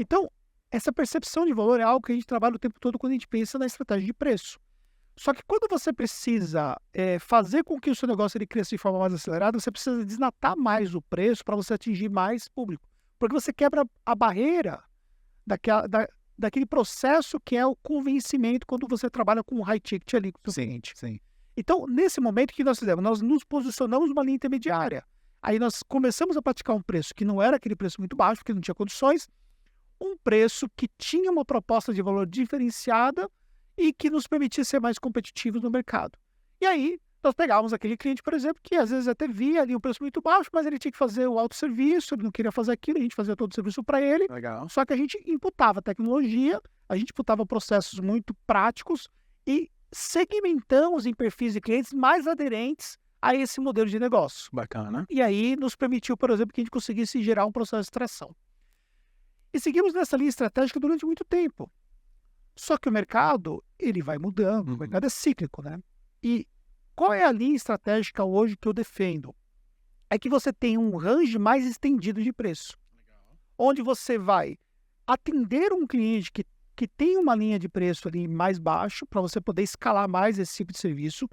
Então, essa percepção de valor é algo que a gente trabalha o tempo todo quando a gente pensa na estratégia de preço. Só que quando você precisa fazer com que o seu negócio ele cresça de forma mais acelerada, você precisa desnatar mais o preço para você atingir mais público. Porque você quebra a barreira daquele processo que é o convencimento quando você trabalha com um high ticket ali com o seu cliente. Sim. Então, nesse momento, o que nós fizemos? Nós nos posicionamos numa linha intermediária. Aí nós começamos a praticar um preço que não era aquele preço muito baixo, porque não tinha condições, um preço que tinha uma proposta de valor diferenciada e que nos permitia ser mais competitivos no mercado. E aí, nós pegávamos aquele cliente, por exemplo, que às vezes até via ali um preço muito baixo, mas ele tinha que fazer o autosserviço, ele não queria fazer aquilo, a gente fazia todo o serviço para ele, Legal. só que a gente imputava tecnologia, a gente imputava processos muito práticos e segmentamos em perfis de clientes mais aderentes a esse modelo de negócio. Bacana. E aí nos permitiu, por exemplo, que a gente conseguisse gerar um processo de extração. E seguimos nessa linha estratégica durante muito tempo. Só que o mercado, ele vai mudando, o mercado é cíclico, né? E qual é a linha estratégica hoje que eu defendo? É que você tem um range mais estendido de preço, onde você vai atender um cliente que tem uma linha de preço ali mais baixo, para você poder escalar mais esse tipo de serviço.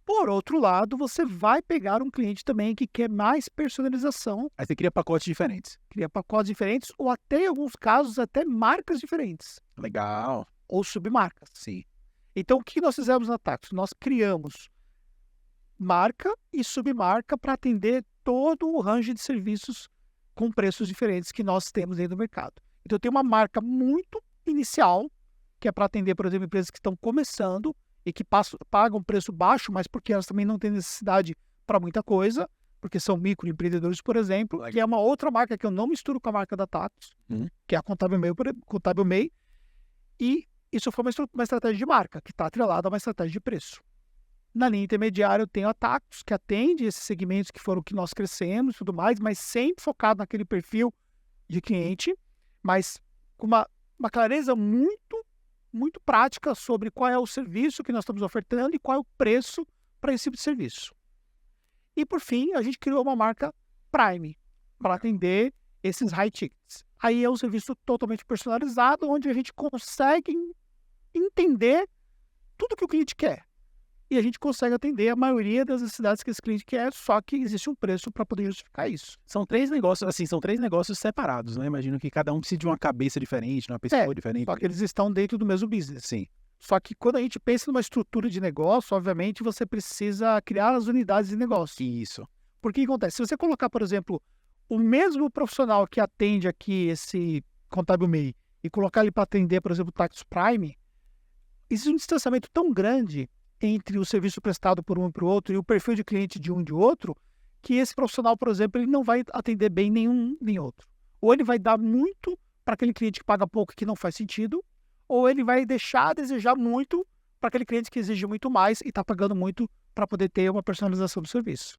Por outro lado, você vai pegar um cliente também que quer mais personalização, Aí você cria pacotes diferentes. cria pacotes diferentes, ou até, em alguns casos, até marcas diferentes, Legal. ou submarcas. Sim. Então, o que nós fizemos na Tactus? Nós criamos marca e submarca para atender todo o range de serviços com preços diferentes que nós temos dentro do mercado. Então, tem uma marca muito inicial, que é para atender, por exemplo, empresas que estão começando e que pagam preço baixo, mas porque elas também não têm necessidade para muita coisa, porque são microempreendedores, por exemplo, que é uma outra marca que eu não misturo com a marca da Tactus, que é a Contábil MEI, e isso foi uma estratégia de marca, que está atrelada a uma estratégia de preço. Na linha intermediária, eu tenho a Tactus, que atende esses segmentos que foram que nós crescemos e tudo mais, mas sempre focado naquele perfil de cliente, mas com uma clareza muito prática sobre qual é o serviço que nós estamos ofertando e qual é o preço para esse tipo de serviço. E, por fim, a gente criou uma marca Prime para atender esses high tickets. Aí é um serviço totalmente personalizado, onde a gente consegue entender tudo que o cliente quer. E a gente consegue atender a maioria das necessidades que esse cliente quer, só que existe um preço para poder justificar isso. São três negócios separados, né? Imagino que cada um precisa de uma cabeça diferente, de uma pessoa diferente. Só que eles estão dentro do mesmo business. Sim. Só que quando a gente pensa numa estrutura de negócio, obviamente você precisa criar as unidades de negócio. Isso. Porque o que acontece? Se você colocar, por exemplo, o mesmo profissional que atende aqui esse Contábil MEI e colocar ele para atender, por exemplo, o Tactus Prime, existe um distanciamento tão grande entre o serviço prestado por um e para o outro e o perfil de cliente de um e de outro, que esse profissional, por exemplo, ele não vai atender bem nenhum nem outro. Ou ele vai dar muito para aquele cliente que paga pouco, que não faz sentido, ou ele vai deixar a desejar muito para aquele cliente que exige muito mais e está pagando muito para poder ter uma personalização do serviço.